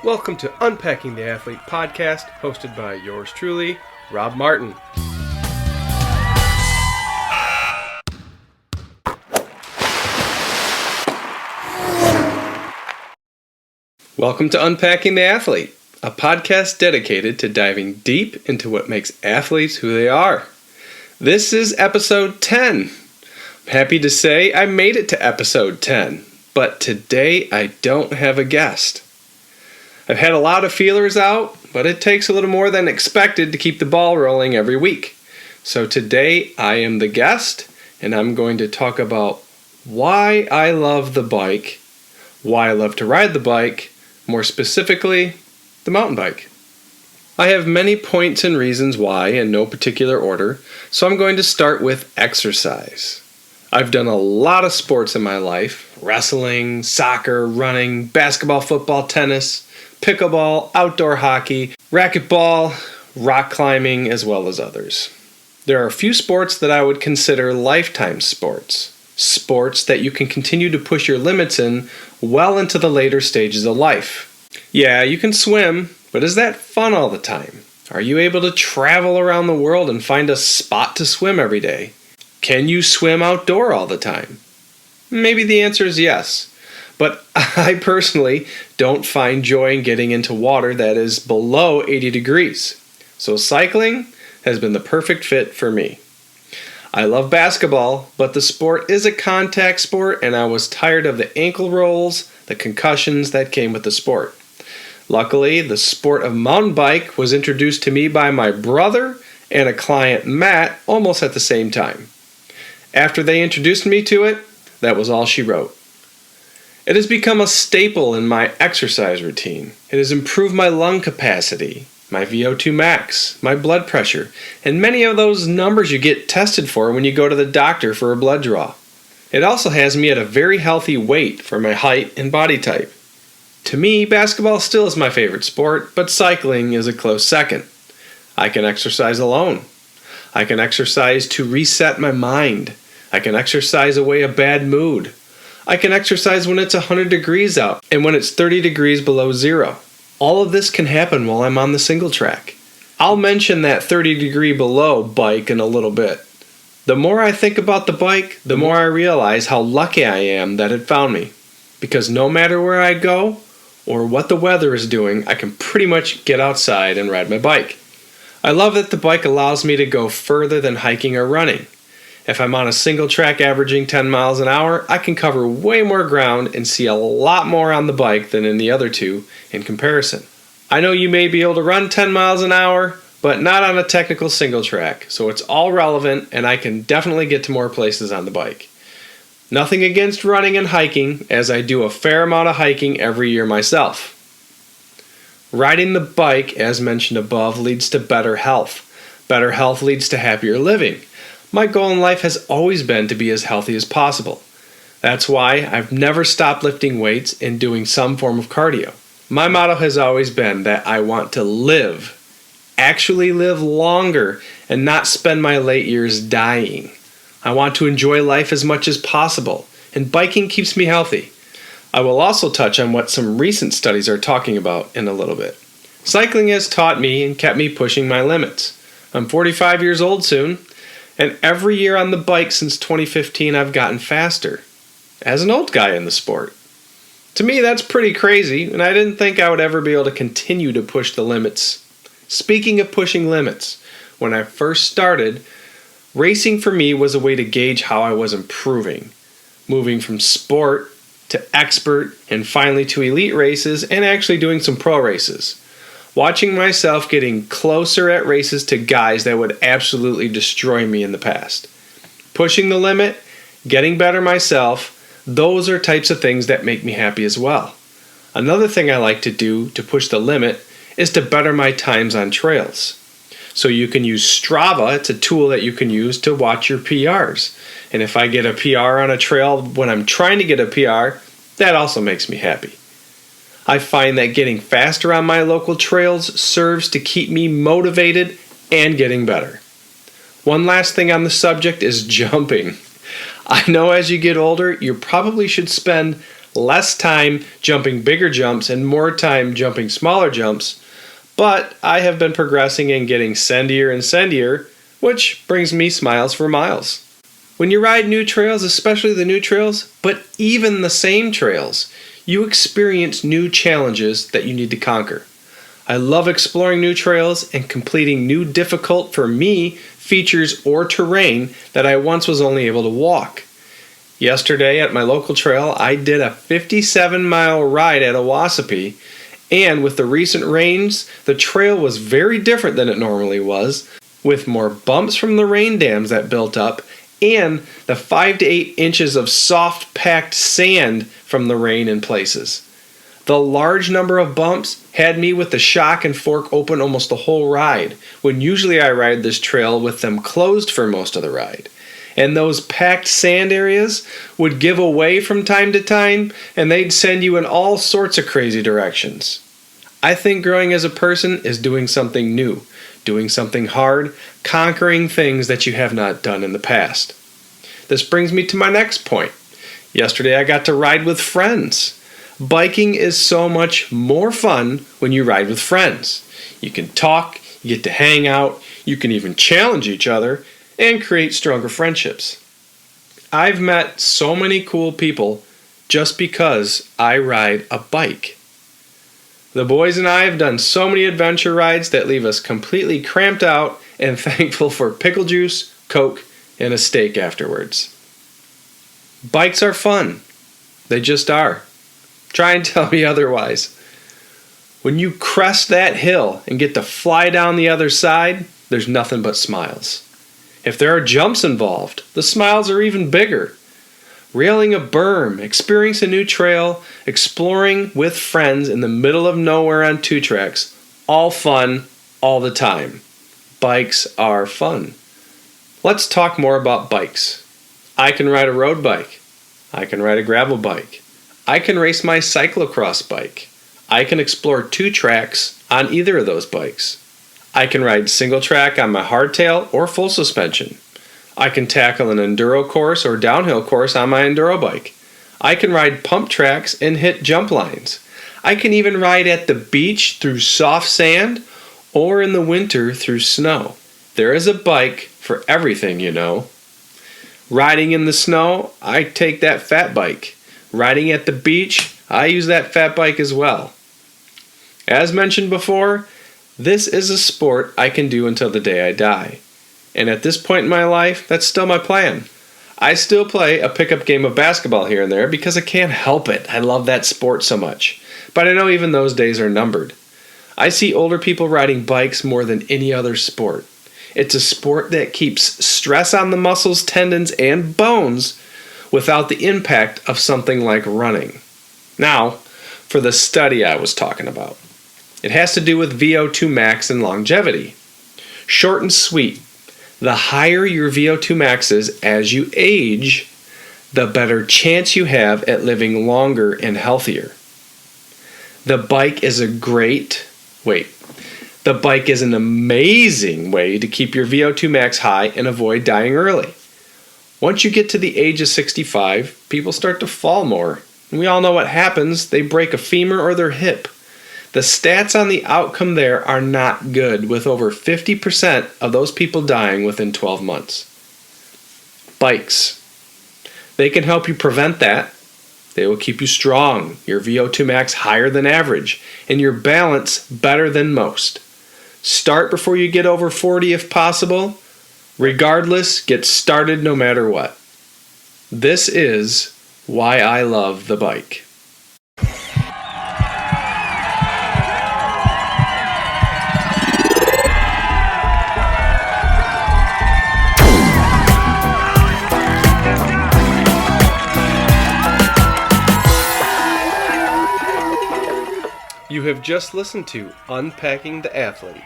Welcome to Unpacking the Athlete podcast, hosted by yours truly, Rob Martin. Welcome to Unpacking the Athlete, a podcast dedicated to diving deep into what makes athletes who they are. This is episode 10. I'm happy to say I made it to episode 10, but today I don't have a guest. I've had a lot of feelers out, but it takes a little more than expected to keep the ball rolling every week. So today I am the guest, and I'm going to talk about why I love the bike, why I love to ride the bike, more specifically, the mountain bike. I have many points and reasons why in no particular order, so I'm going to start with exercise. I've done a lot of sports in my life: wrestling, soccer, running, basketball, football, tennis, pickleball, outdoor hockey, racquetball, rock climbing, as well as others. There are a few sports that I would consider lifetime sports. Sports that you can continue to push your limits in well into the later stages of life. Yeah, you can swim, but is that fun all the time? Are you able to travel around the world and find a spot to swim every day? Can you swim outdoor all the time? Maybe the answer is yes. But I personally don't find joy in getting into water that is below 80 degrees. So cycling has been the perfect fit for me. I love basketball, but the sport is a contact sport, and I was tired of the ankle rolls, the concussions that came with the sport. Luckily, the sport of mountain bike was introduced to me by my brother and a client, Matt, almost at the same time. After they introduced me to it, that was all she wrote. It has become a staple in my exercise routine. It has improved my lung capacity, my Vo2 Max, my blood pressure, and many of those numbers you get tested for when you go to the doctor for a blood draw. It also has me at a very healthy weight for my height and body type. To me, basketball still is my favorite sport, but cycling is a close second. I can exercise alone. I can exercise to reset my mind. I can exercise away a bad mood. I can exercise when it's 100 degrees out and when it's 30 degrees below zero. All of this can happen while I'm on the single track. I'll mention that 30 degree below bike in a little bit. The more I think about the bike, the more I realize how lucky I am that it found me. Because no matter where I go or what the weather is doing, I can pretty much get outside and ride my bike. I love that the bike allows me to go further than hiking or running. If I'm on a single track averaging 10 miles an hour, I can cover way more ground and see a lot more on the bike than in the other two in comparison. I know you may be able to run 10 miles an hour, but not on a technical single track, so it's all relevant and I can definitely get to more places on the bike. Nothing against running and hiking, as I do a fair amount of hiking every year myself. Riding the bike, as mentioned above, leads to better health. Better health leads to happier living. My goal in life has always been to be as healthy as possible. That's why I've never stopped lifting weights and doing some form of cardio. My motto has always been that I want to live, actually live longer, and not spend my late years dying. I want to enjoy life as much as possible, and biking keeps me healthy. I will also touch on what some recent studies are talking about in a little bit. Cycling has taught me and kept me pushing my limits. I'm 45 years old soon, and every year on the bike since 2015 I've gotten faster, as an old guy in the sport. To me that's pretty crazy, and I didn't think I would ever be able to continue to push the limits. Speaking of pushing limits, when I first started, racing for me was a way to gauge how I was improving, moving from sport to expert and finally to elite races and actually doing some pro races. Watching myself getting closer at races to guys that would absolutely destroy me in the past. Pushing the limit, getting better myself, those are types of things that make me happy as well. Another thing I like to do to push the limit is to better my times on trails. So you can use Strava. It's a tool that you can use to watch your PRs. And if I get a PR on a trail when I'm trying to get a PR, that also makes me happy. I find that getting faster on my local trails serves to keep me motivated and getting better. One last thing on the subject is jumping. I know as you get older, you probably should spend less time jumping bigger jumps and more time jumping smaller jumps, but I have been progressing and getting sendier and sendier, which brings me smiles for miles. When you ride new trails, especially the new trails, but even the same trails, you experience new challenges that you need to conquer. I love exploring new trails and completing new difficult, for me, features or terrain that I once was only able to walk. Yesterday at my local trail, I did a 57-mile ride at Owassapee, and with the recent rains, the trail was very different than it normally was, with more bumps from the rain dams that built up and the 5 to 8 inches of soft packed sand from the rain in places. The large number of bumps had me with the shock and fork open almost the whole ride, when usually I ride this trail with them closed for most of the ride. And those packed sand areas would give away from time to time, and they'd send you in all sorts of crazy directions. I think growing as a person is doing something new, doing something hard, conquering things that you have not done in the past. This brings me to my next point. Yesterday I got to ride with friends. Biking is so much more fun when you ride with friends. You can talk, you get to hang out, you can even challenge each other, and create stronger friendships. I've met so many cool people just because I ride a bike. The boys and I have done so many adventure rides that leave us completely cramped out and thankful for pickle juice, Coke, and a steak afterwards. Bikes are fun. They just are. Try and tell me otherwise. When you crest that hill and get to fly down the other side, there's nothing but smiles. If there are jumps involved, the smiles are even bigger. Railing a berm, experiencing a new trail, exploring with friends in the middle of nowhere on 2 tracks, all fun, all the time. Bikes are fun. Let's talk more about bikes. I can ride a road bike. I can ride a gravel bike. I can race my cyclocross bike. I can explore 2 tracks on either of those bikes. I can ride single track on my hardtail or full suspension. I can tackle an enduro course or downhill course on my enduro bike. I can ride pump tracks and hit jump lines. I can even ride at the beach through soft sand or in the winter through snow. There is a bike for everything, you know. Riding in the snow, I take that fat bike. Riding at the beach, I use that fat bike as well. As mentioned before, this is a sport I can do until the day I die. And at this point in my life, that's still my plan. I still play a pickup game of basketball here and there because I can't help it. I love that sport so much. But I know even those days are numbered. I see older people riding bikes more than any other sport. It's a sport that keeps stress on the muscles, tendons, and bones without the impact of something like running. Now, for the study I was talking about. It has to do with Vo2 Max and Longevity. Short and sweet. The higher your Vo2 Max is as you age, the better chance you have at living longer and healthier. The bike is an amazing way to keep your Vo2 Max high and avoid dying early. Once you get to the age of 65, people start to fall more. And we all know what happens. They break a femur or their hip. The stats on the outcome there are not good, with over 50% of those people dying within 12 months. Bikes. They can help you prevent that. They will keep you strong, your Vo2 Max higher than average, and your balance better than most. Start before you get over 40 if possible. Regardless, get started no matter what. This is why I love the bike. You have just listened to Unpacking the Athlete.